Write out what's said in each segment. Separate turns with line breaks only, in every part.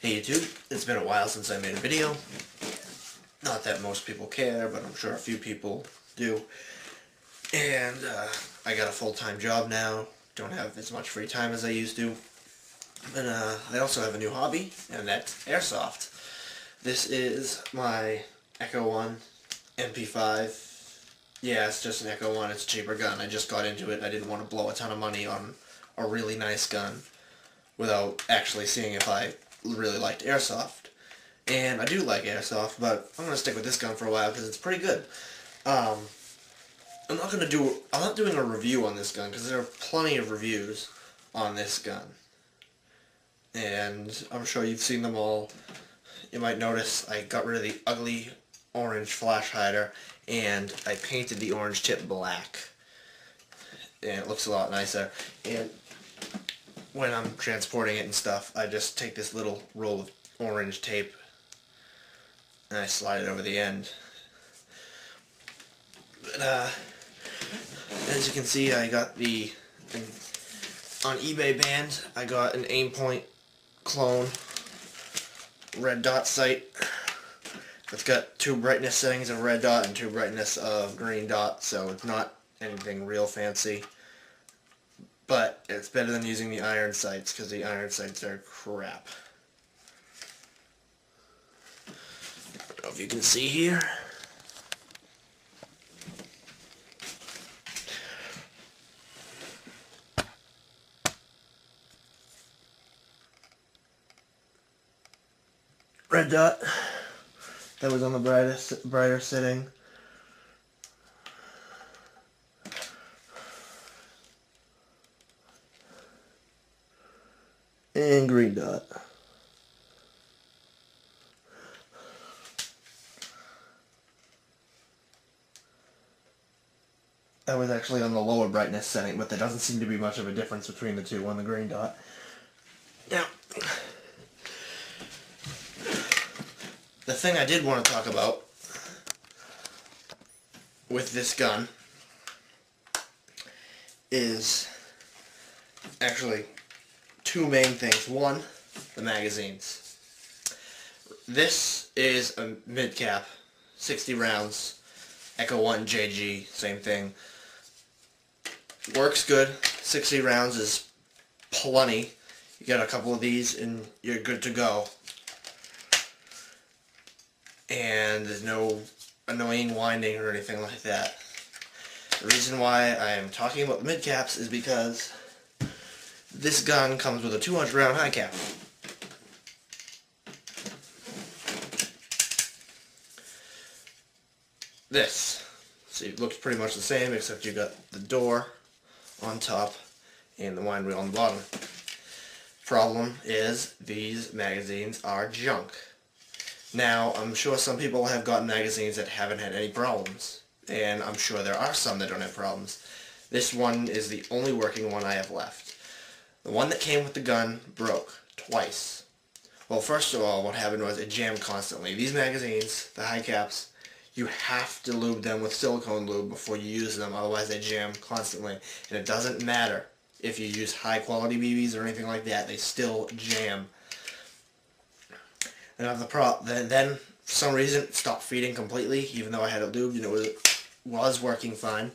Hey YouTube, it's been a while since I made a video. Not that most people care, but I'm sure a few people do. And I got a full-time job now, don't have as much free time as I used to. And I also have a new hobby, and that's airsoft. This is my Echo 1 MP5. Yeah, it's just an Echo 1, it's a cheaper gun. I just got into it, I didn't want to blow a ton of money on a really nice gun without actually seeing if I really liked airsoft. And I do like airsoft, but I'm gonna stick with this gun for a while because it's pretty good. I'm not doing a review on this gun because there are plenty of reviews on this gun, and I'm sure you've seen them all. You might notice I got rid of the ugly orange flash hider and I painted the orange tip black, and it looks a lot nicer. And when I'm transporting it and stuff, I just take this little roll of orange tape and I slide it over the end. But, as you can see, I got on eBay band, I got an Aimpoint clone red dot sight. It's got 2 brightness settings of red dot and 2 brightness of green dot, so it's not anything real fancy. But it's better than using the iron sights, because the iron sights are crap. I don't know if you can see here. Red dot. That was on the brighter setting. And green dot. That was actually on the lower brightness setting, but there doesn't seem to be much of a difference between the two on the green dot. Now, the thing I did want to talk about with this gun is actually 2 main things. One, the magazines. This is a mid-cap, 60 rounds, Echo 1 JG, same thing. Works good. 60 rounds is plenty. You get a couple of these and you're good to go. And there's no annoying winding or anything like that. The reason why I am talking about the mid-caps is because this gun comes with a 200 round high cap. This. See, it looks pretty much the same, except you got the door on top and the wind wheel on the bottom. Problem is, these magazines are junk. Now, I'm sure some people have gotten magazines that haven't had any problems, and I'm sure there are some that don't have problems. This one is the only working one I have left. The one that came with the gun broke twice. Well, first of all, what happened was it jammed constantly. These magazines, the high caps, you have to lube them with silicone lube before you use them, otherwise they jam constantly. And it doesn't matter if you use high quality BBs or anything like that, they still jam. And then for some reason it stopped feeding completely, even though I had it lubed and it was working fine.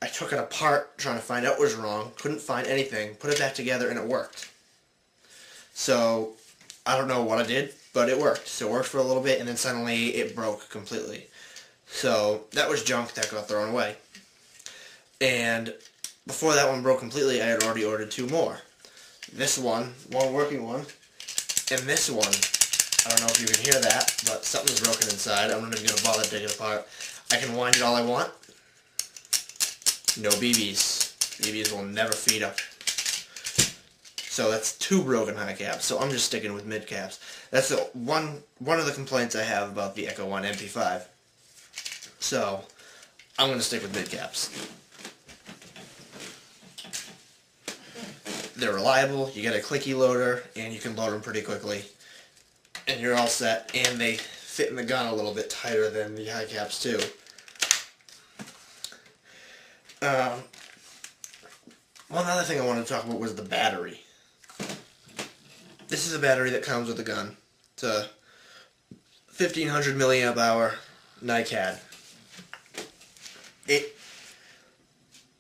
I took it apart trying to find out what was wrong, couldn't find anything, put it back together and it worked. So, I don't know what I did, but it worked. So it worked for a little bit and then suddenly it broke completely. So, that was junk that got thrown away. And before that one broke completely, I had already ordered 2 more. This one working one, and this one. I don't know if you can hear that, but something's broken inside. I'm not even going to bother taking it apart. I can wind it all I want. No BBs. BBs will never feed up. So that's 2 broken high caps. So I'm just sticking with mid caps. That's the one of the complaints I have about the Echo 1 MP5. So I'm going to stick with mid caps. They're reliable. You get a clicky loader, and you can load them pretty quickly, and you're all set. And they fit in the gun a little bit tighter than the high caps too. One other thing I wanted to talk about was the battery. this is a battery that comes with the gun. It's a 1500 milliamp hour NiCad.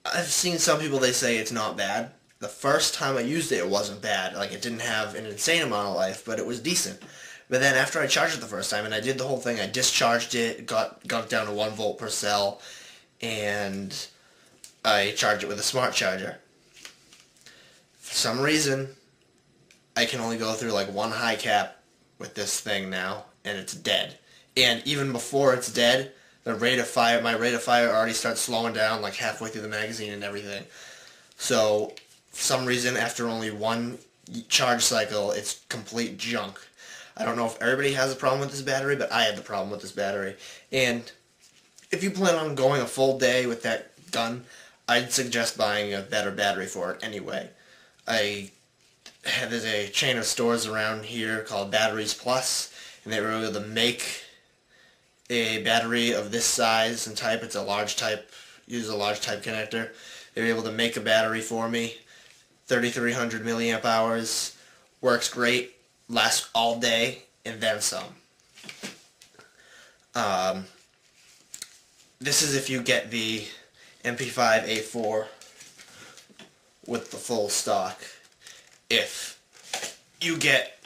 I've seen some people, they say it's not bad. The first time I used it, it wasn't bad. Like, it didn't have an insane amount of life, but it was decent. But then after I charged it the first time, and I did the whole thing, I discharged it, got it down to 1 volt per cell, and I charged it with a smart charger. For some reason, I can only go through like 1 high cap with this thing now, and it's dead. And even before it's dead, my rate of fire already starts slowing down like halfway through the magazine and everything. So, for some reason, after only 1 charge cycle, it's complete junk. I don't know if everybody has a problem with this battery, but I had the problem with this battery. And if you plan on going a full day with that gun, I'd suggest buying a better battery for it anyway. There's a chain of stores around here called Batteries Plus, and they were able to make a battery of this size and type. It's a large type, uses a large type connector. They were able to make a battery for me, 3300 milliamp hours, works great, lasts all day, and then some. This is if you get the MP5 A4 with the full stock. If you get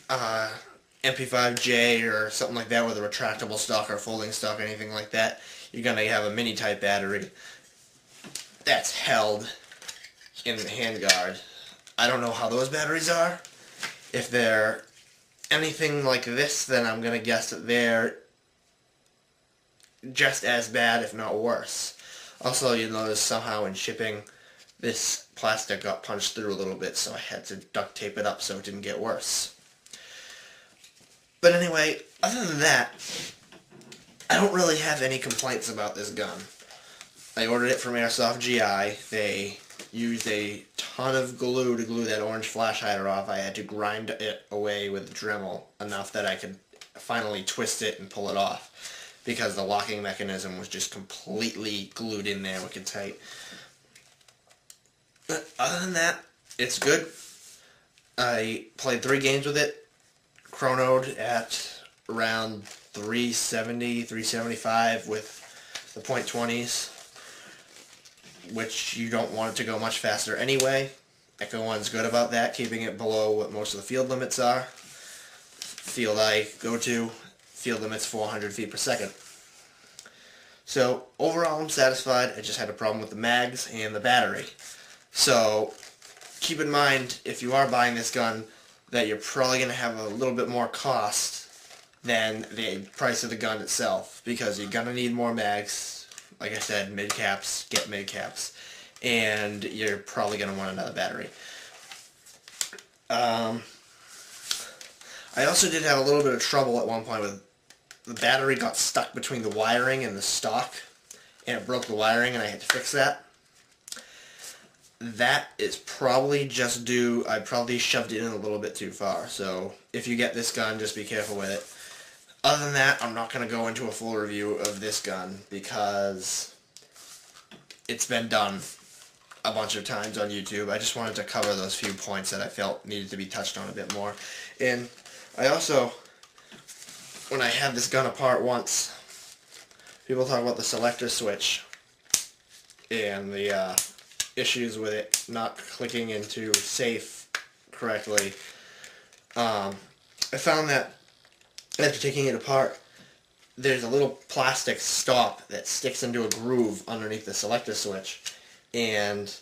MP5J or something like that with a retractable stock or folding stock or anything like that, you're going to have a mini type battery that's held in the handguard. I don't know how those batteries are. If they're anything like this, then I'm going to guess that they're just as bad, if not worse. Also, you'll notice somehow in shipping, this plastic got punched through a little bit, so I had to duct tape it up so it didn't get worse. But anyway, other than that, I don't really have any complaints about this gun. I ordered it from Airsoft GI. They used a ton of glue to glue that orange flash hider off. I had to grind it away with a Dremel enough that I could finally twist it and pull it off, because the locking mechanism was just completely glued in there wicked tight. But other than that, it's good. I played 3 games with it, chronoed at around 370, 375 with the .20s, which you don't want it to go much faster anyway. Echo 1's good about that, keeping it below what most of the field limits are. Field I go to, field limit's 400 feet per second. So, overall I'm satisfied. I just had a problem with the mags and the battery. So, keep in mind, if you are buying this gun, that you're probably going to have a little bit more cost than the price of the gun itself, because you're going to need more mags. Like I said, mid-caps, get mid-caps, and you're probably going to want another battery. I also did have a little bit of trouble at one point with the battery got stuck between the wiring and the stock, and it broke the wiring, and I had to fix that. That is probably just due, I probably shoved it in a little bit too far, so if you get this gun, just be careful with it. Other than that, I'm not going to go into a full review of this gun, because it's been done a bunch of times on YouTube. I just wanted to cover those few points that I felt needed to be touched on a bit more. And I also, when I had this gun apart once, people talk about the selector switch and the issues with it not clicking into safe correctly. I found that after taking it apart, there's a little plastic stop that sticks into a groove underneath the selector switch, and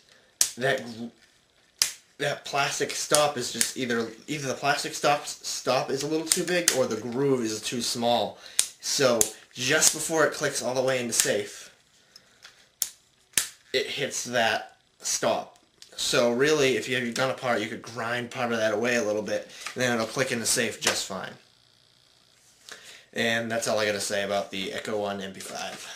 that plastic stop is just either the plastic stop is a little too big, or the groove is too small. So just before it clicks all the way into safe, it hits that stop. So really, if you have your gun apart, you could grind part of that away a little bit, and then it'll click into safe just fine. And that's all I gotta say about the Echo 1 MP5.